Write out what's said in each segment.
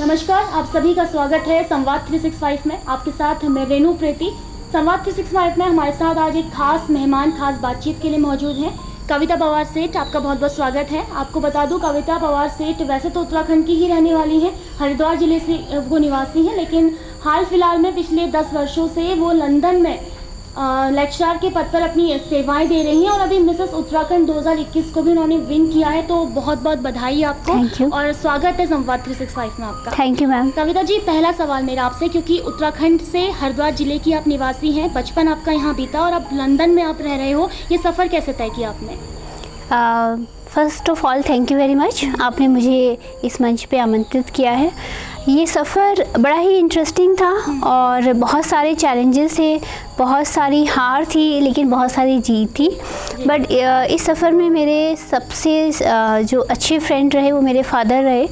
नमस्कार, आप सभी का स्वागत है संवाद 365 में। आपके साथ मैं रेनू प्रीति। संवाद 365 में हमारे साथ आज एक खास मेहमान खास बातचीत के लिए मौजूद हैं। कविता पवार सेठ, आपका बहुत बहुत स्वागत है। आपको बता दूं, कविता पवार सेठ वैसे तो उत्तराखंड की ही रहने वाली हैं, हरिद्वार जिले से वो निवासी हैं, लेकिन हाल फिलहाल में पिछले 10 वर्षों से वो लंदन में लेक्चरर के पद पर अपनी सेवाएं दे रही हैं और अभी मिसेस उत्तराखंड 2021 को भी उन्होंने विन किया है। तो बहुत बहुत बधाई आपको और स्वागत है संवाद 365 में आपका। Thank you ma'am. Kavita ji, पहला सवाल मेरा आपसे, क्योंकि उत्तराखंड से हरिद्वार जिले की आप निवासी हैं, बचपन आपका यहाँ बीता और अब लंदन में आप रह रहे हो, ये सफ़र कैसे तय किया आपने? First of all thank you very much, आपने मुझे इस मंच पे आमंत्रित किया है। ये सफ़र बड़ा ही इंटरेस्टिंग था और बहुत सारे चैलेंजेस थे, बहुत सारी हार थी, लेकिन बहुत सारी जीत थी। बट इस सफ़र में मेरे सबसे जो अच्छे फ्रेंड रहे वो मेरे फादर रहे,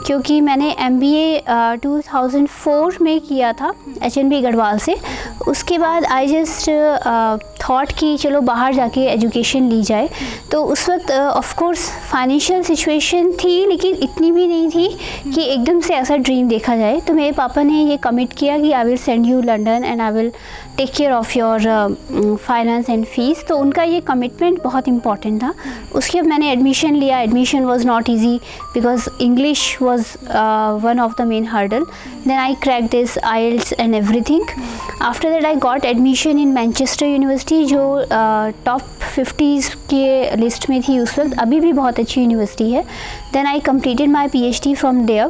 क्योंकि मैंने MBA 2004 में किया था HNB गढ़वाल से। उसके बाद आई जस्ट थॉट कि चलो बाहर जाके एजुकेशन ली जाए। तो उस वक्त ऑफ कोर्स फाइनेंशियल सिचुएशन थी, लेकिन इतनी भी नहीं थी कि एकदम से ऐसा ड्रीम देखा जाए। तो मेरे पापा ने ये कमिट किया कि I will send you London and I will take care of your finance and fees. तो उनका ये कमिटमेंट बहुत इंपॉर्टेंट था। उसके बाद मैंने एडमिशन लिया। Admission was not easy because English was one of the main hurdle. Then I crack this IELTS and everything. After that I got admission in Manchester University, जो टॉप 50s के list में थी उस वक्त, अभी भी बहुत अच्छी यूनिवर्सिटी है। Then I completed my PhD from there.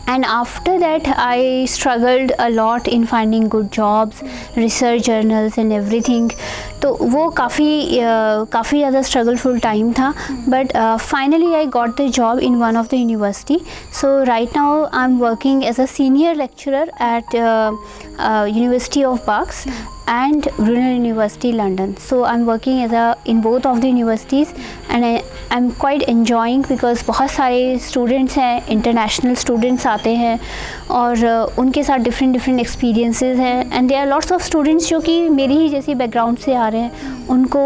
And after that I struggled a lot in finding good jobs, research journals and everything. तो वो काफ़ी ज़्यादा स्ट्रगलफुल टाइम था, but finally I got the job in one of the university. So right now I am working as a senior lecturer at University of Berks and Brunel University London. So I'm working in both of the universities and I'm quite enjoying because बहुत सारे students हैं, international students आते हैं और उनके साथ different experiences हैं, and there are lots of students जो कि मेरी ही जैसी background से आ रहे हैं, उनको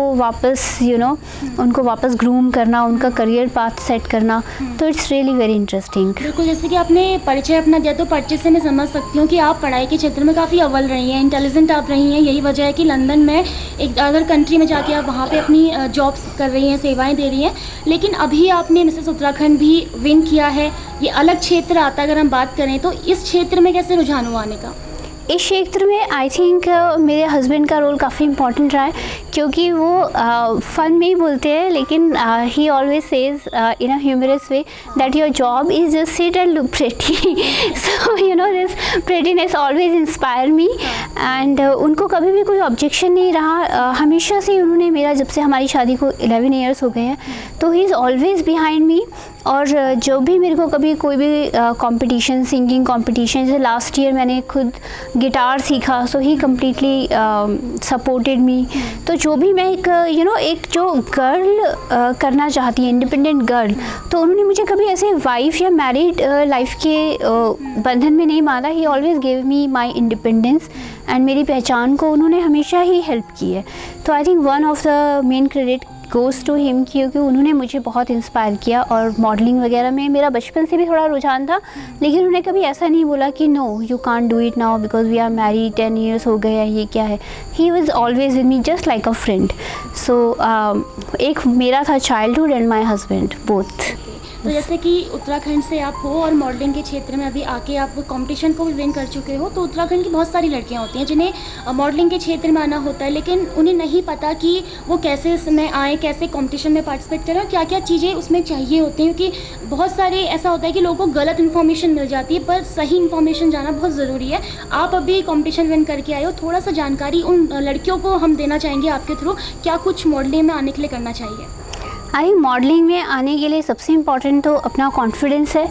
वापस ग्रूम करना, उनका करियर पाथ सेट करना, तो इट्स रियली वेरी इंटरेस्टिंग। बिल्कुल, जैसे कि आपने परिचय अपना दिया, तो परिचय से मैं समझ सकती हूँ कि आप पढ़ाई के क्षेत्र में काफ़ी अव्वल रही हैं, इंटेलिजेंट आप रही हैं। यही वजह है कि लंदन में एक अदर कंट्री में जाके आप वहाँ पे अपनी जॉब्स कर रही हैं, सेवाएं दे रही हैं। लेकिन अभी आपने मिसेस उत्तराखंड भी विन किया है। ये अलग क्षेत्र आता है, अगर हम बात करें तो इस क्षेत्र में कैसे रुझान हुआ आने का? इस क्षेत्र में आई थिंक मेरे हस्बैंड का रोल काफ़ी इम्पॉर्टेंट रहा है, क्योंकि वो फ़न में ही बोलते हैं, लेकिन he always says in a humorous way that your job is just sit and look pretty. So you know this prettiness always inspire me and उनको कभी भी कोई ऑब्जेक्शन नहीं रहा। हमेशा से उन्होंने मेरा, जब से हमारी शादी को 11 ईयर्स हो गए हैं, तो he is always behind me. और जो भी मेरे को कभी कोई भी कंपटीशन, सिंगिंग कंपटीशन, जैसे लास्ट ईयर मैंने खुद गिटार सीखा, सो ही कम्प्लीटली सपोर्टेड मी। तो जो भी मैं एक जो गर्ल करना चाहती है, इंडिपेंडेंट गर्ल, तो उन्होंने मुझे कभी ऐसे वाइफ या मैरिड लाइफ के बंधन में नहीं माना। ही always gave me my independence and मेरी पहचान को उन्होंने हमेशा ही हेल्प की है। तो I think one of the main credit goes to him, क्योंकि उन्होंने मुझे बहुत इंस्पायर किया। और मॉडलिंग वगैरह में मेरा बचपन से भी थोड़ा रुझान था, लेकिन उन्होंने कभी ऐसा नहीं बोला कि no you can't do it now because we are married, 10 years हो गए हैं, ये क्या है। He was always with me just like a friend. So एक मेरा था childhood and my husband both. तो जैसे कि उत्तराखंड से आप हो और मॉडलिंग के क्षेत्र में अभी आके आप कंपटीशन को भी विन कर चुके हो, तो उत्तराखंड की बहुत सारी लड़कियां होती हैं जिन्हें मॉडलिंग के क्षेत्र में आना होता है, लेकिन उन्हें नहीं पता कि वो कैसे इसमें आए, कैसे कंपटीशन में पार्टिसिपेट करें और क्या क्या चीज़ें उसमें चाहिए होती हैं। क्योंकि बहुत सारे ऐसा होता है कि लोगों को गलत इन्फॉर्मेशन मिल जाती है, पर सही इन्फॉर्मेशन जाना बहुत ज़रूरी है। आप अभी कॉम्पिटिशन विन करके आए हो, थोड़ा सा जानकारी उन लड़कियों को हम देना चाहेंगे आपके थ्रू, क्या कुछ मॉडलिंग में आने के लिए करना चाहिए? आई मॉडलिंग में आने के लिए सबसे इम्पॉर्टेंट तो अपना कॉन्फिडेंस है,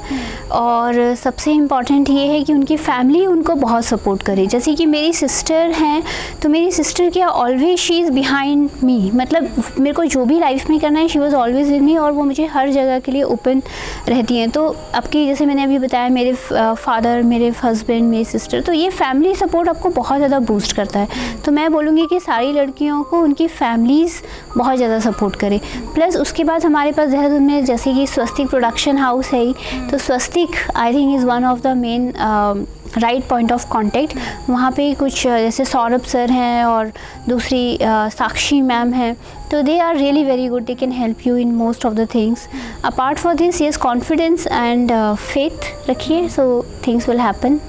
और सबसे इम्पॉर्टेंट ये है कि उनकी फैमिली उनको बहुत सपोर्ट करे। जैसे कि मेरी सिस्टर हैं, तो मेरी सिस्टर क्या always she is behind me, मतलब मेरे को जो भी लाइफ में करना है शी वॉज़ ऑलवेज विद मी, और वो मुझे हर जगह के लिए ओपन रहती हैं। तो आपकी जैसे मैंने अभी बताया, मेरे फादर, मेरे हस्बैंड, मेरी सिस्टर, तो ये फैमिली सपोर्ट आपको बहुत ज़्यादा बूस्ट करता है। तो मैं बोलूँगी कि सारी लड़कियों को उनकी फैमिलीज़ बहुत ज़्यादा सपोर्ट करे। प्लस उसके बाद हमारे पास देहरादून में जैसे कि स्वस्तिक प्रोडक्शन हाउस है ही, तो Swastik I think is one of the main right point of contact. वहाँ पे कुछ जैसे सौरभ सर हैं और दूसरी साक्षी मैम हैं, तो they are really very good, they can help you in most of the things. Apart for this yes, confidence and faith रखिए, सो थिंग्स विल हैपन।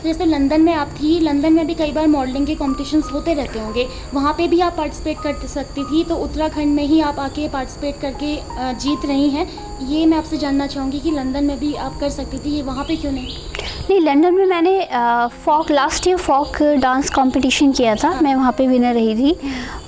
जैसे लंदन में आप थी, लंदन में भी कई बार मॉडलिंग के कॉम्पिटिशन्स होते रहते होंगे, वहाँ पे भी आप पार्टिसिपेट कर सकती थी, तो उत्तराखंड में ही आप आके पार्टिसिपेट करके जीत रही हैं। ये मैं आपसे जानना चाहूँगी कि लंदन में भी आप कर सकती थी, ये वहाँ पे क्यों नहीं? नहीं, लंदन में मैंने last year folk dance competition किया था, मैं वहाँ पे विनर रही थी।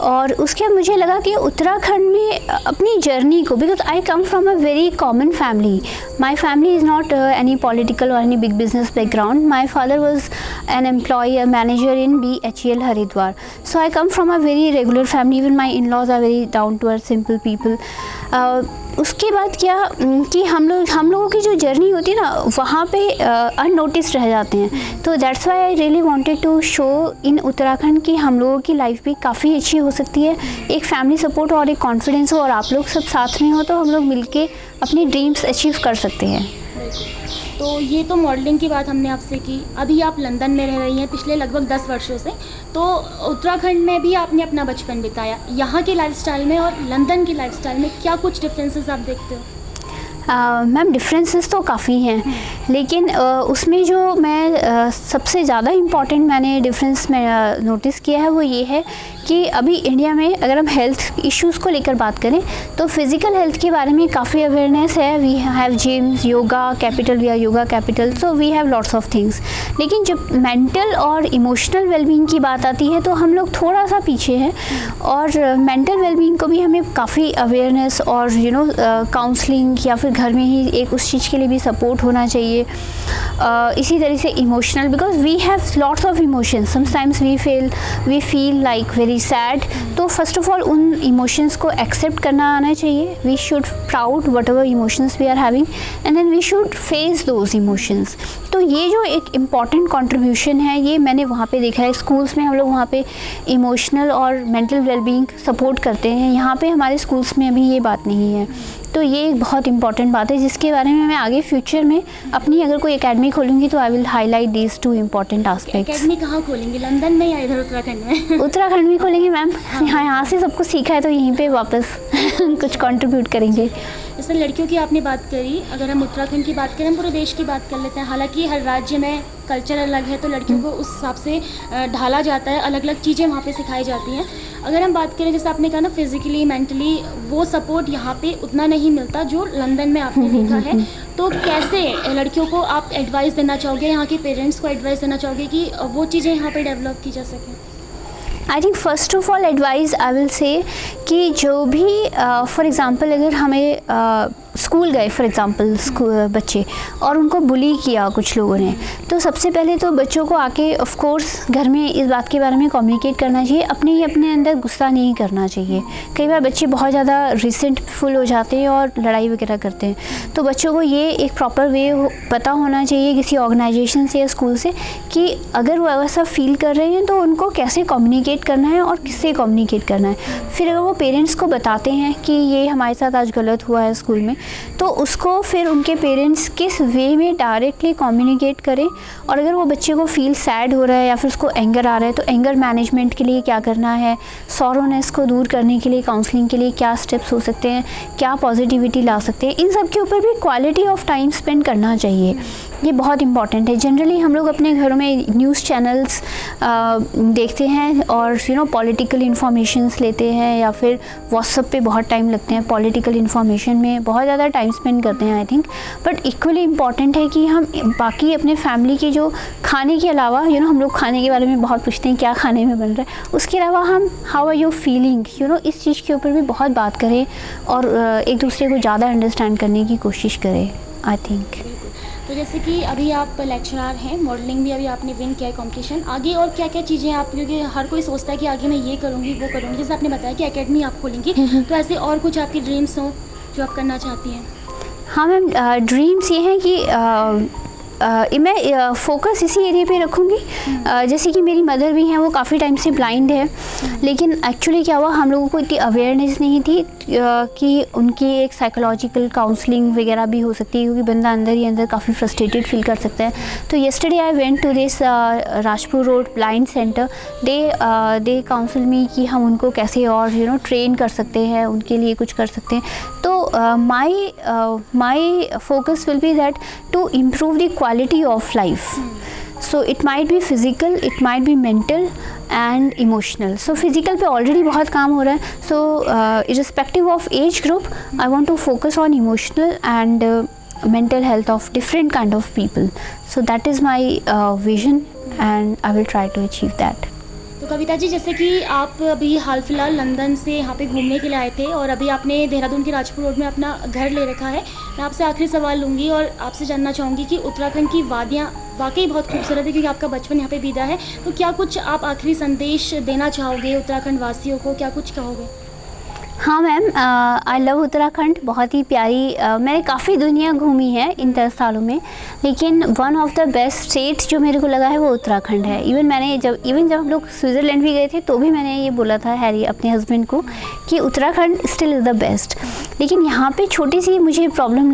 और उसके बाद मुझे लगा कि उत्तराखंड में अपनी जर्नी को, because I come from a very common family, my family is not any political और any big business background. My father was an employ, a manager in BHEL Haridwar, so I come from a very regular family, even my in laws are very down to earth simple people. उसके बाद क्या कि हम लोगों की जो journey होती है ना, वहाँ पे अननोटिस रह जाते हैं। तो that's why I really wanted to show in Uttarakhand कि हम लोगों की लाइफ भी काफ़ी अच्छी हो सकती है, एक फैमिली सपोर्ट और एक कॉन्फिडेंस हो, और आप लोग सब साथ में हो तो हम लोग मिलके अपनी ड्रीम्स अचीव कर सकते हैं। तो ये तो मॉडलिंग की बात हमने आपसे की। अभी आप लंदन में रह रही हैं पिछले लगभग 10 वर्षों से, तो उत्तराखंड में भी आपने अपना बचपन बिताया। यहाँ की लाइफस्टाइल में और लंदन की लाइफस्टाइल में क्या कुछ डिफरेंसेस आप देखते हो? मैम, डिफरेंसेस तो काफ़ी हैं, लेकिन उसमें जो मैं सबसे ज़्यादा इम्पॉर्टेंट मैंने डिफरेंस में नोटिस किया है वो ये है कि अभी इंडिया में अगर हम हेल्थ इश्यूज़ को लेकर बात करें तो फिज़िकल हेल्थ के बारे में काफ़ी अवेयरनेस है। We have gyms, yoga capital, we are yoga capital, so we have lots of things. लेकिन जब मेंटल और इमोशनल वेलबींग की बात आती है तो हम लोग थोड़ा सा पीछे हैं, और मेंटल वेलबींग को भी हमें काफ़ी अवेयरनेस और काउंसलिंग या फिर घर में ही एक उस चीज़ के लिए भी सपोर्ट होना चाहिए। इसी तरह से emotional, because we have lots of emotions, sometimes we feel like very sad, तो फर्स्ट ऑफ ऑल उन इमोशंस को एक्सेप्ट करना आना चाहिए। We should proud whatever emotions we are having, and then we should face those emotions. तो ये जो एक इम्पॉर्टेंट कंट्रीब्यूशन है, ये मैंने वहाँ पे देखा है। स्कूल्स में हम लोग वहाँ पे इमोशनल और मेंटल वेलबींग सपोर्ट करते हैं, यहाँ पे हमारे स्कूल्स में अभी ये बात नहीं है। तो ये एक बहुत इंपॉर्टेंट बात है जिसके बारे में मैं आगे फ्यूचर में अपनी अगर कोई एकेडमी खोलूँगी तो I will highlight these two important aspects. Academy कहाँ खोलेंगे, लंदन में या इधर उत्तराखंड में? उत्तराखंड में खोलेंगे मैम। हाँ, यहाँ से सब कुछ सीखा है तो यहीं पे वापस कुछ कंट्रीब्यूट करेंगे। जैसे लड़कियों की आपने बात करी, अगर हम उत्तराखंड की बात करें, हम पूरे देश की बात कर लेते हैं। हालांकि हर राज्य में कल्चर अलग है, तो लड़कियों को उस हिसाब से ढाला जाता है, अलग अलग चीज़ें वहाँ पे सिखाई जाती हैं। अगर हम बात करें, जैसे आपने कहा ना, फिज़िकली मेंटली वो सपोर्ट यहाँ पे उतना नहीं मिलता जो लंदन में आपने देखा है, तो कैसे लड़कियों को आप एडवाइस देना चाहोगे, यहाँ के पेरेंट्स को एडवाइस देना चाहोगे कि वो चीज़ें यहाँ पे डेवलप की जा सकें? I think first of all advice I will say कि जो भी फॉर एग्ज़ाम्पल अगर हमें स्कूल गए फॉर एग्ज़ाम्पल बच्चे और उनको बुली किया कुछ लोगों ने, तो सबसे पहले तो बच्चों को आके ऑफ कोर्स घर में इस बात के बारे में कम्युनिकेट करना चाहिए। अपने अंदर गुस्सा नहीं करना चाहिए। कई बार बच्चे बहुत ज़्यादा रिसेंटफुल हो जाते हैं और लड़ाई वगैरह करते हैं, तो बच्चों को ये एक प्रॉपर वे पता होना चाहिए किसी ऑर्गेनाइजेशन से या स्कूल से कि अगर वो ऐसा फील कर रहे हैं तो उनको कैसे कम्युनिकेट करना है और किससे कम्युनिकेट करना है। फिर अगर वो पेरेंट्स को बताते हैं कि ये हमारे साथ आज गलत हुआ है स्कूल में, तो उसको फिर उनके पेरेंट्स किस वे में डायरेक्टली कम्युनिकेट करें। और अगर वो बच्चे को फील सैड हो रहा है या फिर उसको एंगर आ रहा है तो एंगर मैनेजमेंट के लिए क्या करना है, सॉरोनेस को दूर करने के लिए काउंसलिंग के लिए क्या स्टेप्स हो सकते हैं, क्या पॉजिटिविटी ला सकते हैं, इन सब के ऊपर भी क्वालिटी ऑफ टाइम स्पेंड करना चाहिए। ये बहुत इंपॉर्टेंट है। जनरली हम लोग अपने घरों में न्यूज़ चैनल्स देखते हैं और पॉलिटिकल इन्फॉर्मेशंस लेते हैं, या फिर व्हाट्सएप पे बहुत टाइम लगते हैं, पॉलिटिकल इन्फॉर्मेशन में बहुत ज़्यादा टाइम स्पेंड करते हैं I think. But equally important है कि हम बाकी अपने फैमिली के जो खाने के अलावा हम लोग खाने के बारे में बहुत पूछते हैं, क्या खाने में बन रहा है, उसके अलावा हम हाउ आर यू फीलिंग इस चीज़ के ऊपर भी बहुत बात करें और एक दूसरे को ज़्यादा अंडरस्टैंड करने की कोशिश करें आई थिंक। तो जैसे कि अभी आप लेक्चरर हैं, मॉडलिंग भी अभी आपने विन किया है कॉम्पिटिशन, आगे और क्या क्या चीज़ें आप, क्योंकि हर कोई सोचता है कि आगे मैं ये करूँगी वो करूँगी, जैसे आपने बताया कि एकेडमी आप खोलेंगी, तो ऐसे और कुछ आपकी ड्रीम्स हों जो आप करना चाहती हैं? हाँ मैम, ड्रीम्स ये हैं कि मैं फोकस इसी एरिया पे रखूँगी। जैसे कि मेरी मदर भी हैं, वो काफ़ी टाइम से ब्लाइंड है, लेकिन एक्चुअली क्या हुआ, हम लोगों को इतनी अवेयरनेस नहीं थी कि उनकी एक साइकोलॉजिकल काउंसलिंग वगैरह भी हो सकती है, क्योंकि बंदा अंदर ही अंदर काफ़ी फ्रस्ट्रेटेड फील कर सकता है। तो yesterday I went to this Rajpur road blind centre, they counsel me कि हम उनको कैसे और ट्रेन कर सकते हैं, उनके लिए कुछ कर सकते हैं। तो my focus will be that to improve the quality of life. So it might be physical, it might be mental and emotional. So physical पे already बहुत काम हो रहा है. So irrespective of age group, I want to focus on emotional and mental health of different kind of people. So that is my vision and I will try to achieve that. तो कविता जी, जैसे कि आप अभी हाल फिलहाल London से यहाँ पे घूमने के लिए आए थे और अभी आपने देहरादून के राजपुर रोड में अपना घर ले रखा है, मैं आपसे आखिरी सवाल लूँगी और आपसे जानना चाहूँगी कि उत्तराखंड की वादियाँ वाकई बहुत खूबसूरत है, क्योंकि आपका बचपन यहाँ पे बीता है, तो क्या कुछ आप आखिरी संदेश देना चाहोगे उत्तराखंड वासियों को, क्या कुछ कहोगे? हाँ मैम, आई लव उत्तराखंड, बहुत ही प्यारी, मैंने काफ़ी दुनिया घूमी है इन 10 सालों में, लेकिन one of the best state जो मेरे को लगा है वो उत्तराखंड है। इवन जब हम लोग स्विट्ज़रलैंड भी गए थे तो भी मैंने ये बोला था हैरी अपने हस्बैंड को कि Uttarakhand still is the best. लेकिन यहाँ पे छोटी सी मुझे प्रॉब्लम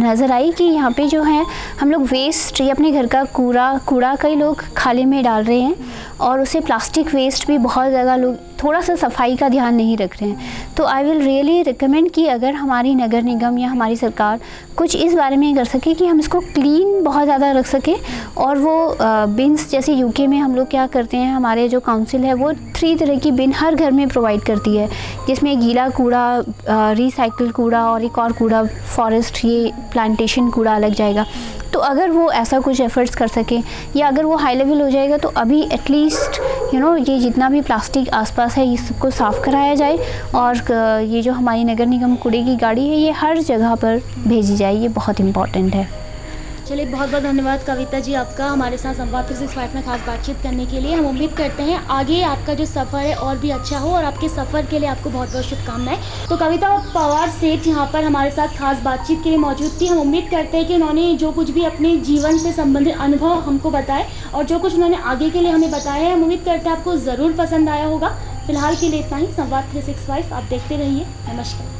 नज़र आई कि यहाँ पे जो है हम लोग वेस्ट या अपने घर का कूड़ा कई लोग खाले में डाल रहे हैं और उसे प्लास्टिक वेस्ट भी बहुत ज़्यादा लोग थोड़ा सा सफाई का ध्यान नहीं रख रहे हैं। तो आई विल रियली रिकमेंड कि अगर हमारी नगर निगम या हमारी सरकार कुछ इस बारे में कर सके कि हम इसको क्लीन बहुत ज़्यादा रख सके, और वो बिन्स जैसे यूके में हम लोग क्या करते हैं, हमारे जो काउंसिल है वो 3 तरह की बिन हर घर में प्रोवाइड करती है, जिसमें गीला कूड़ा, रिसाइकिल कूड़ा और एक और कूड़ा फॉरेस्ट ये प्लांटेशन कूड़ा अलग जाएगा। तो अगर वो ऐसा कुछ एफर्ट्स कर सके या अगर वो हाई लेवल हो जाएगा तो अभी एटलीस्ट ये जितना भी प्लास्टिक आसपास है ये सबको साफ़ कराया जाए और ये जो हमारी नगर निगम कूड़े की गाड़ी है ये हर जगह पर भेजी जाए, ये बहुत इम्पॉर्टेंट है। चलिए, बहुत बहुत धन्यवाद कविता जी आपका हमारे साथ संवाद 365 में खास बातचीत करने के लिए। हम उम्मीद करते हैं आगे आपका जो सफ़र है और भी अच्छा हो और आपके सफ़र के लिए आपको बहुत बहुत शुभकामनाएं। तो कविता पवार सेठ यहाँ पर हमारे साथ खास बातचीत के लिए मौजूद थी। हम उम्मीद करते हैं कि उन्होंने जो कुछ भी अपने जीवन से संबंधित अनुभव हमको बताए और जो कुछ उन्होंने आगे के लिए हमें बताया है, हम उम्मीद करते हैं आपको ज़रूर पसंद आया होगा। फिलहाल के लिए इतना ही। संवाद 365 आप देखते रहिए। नमस्कार।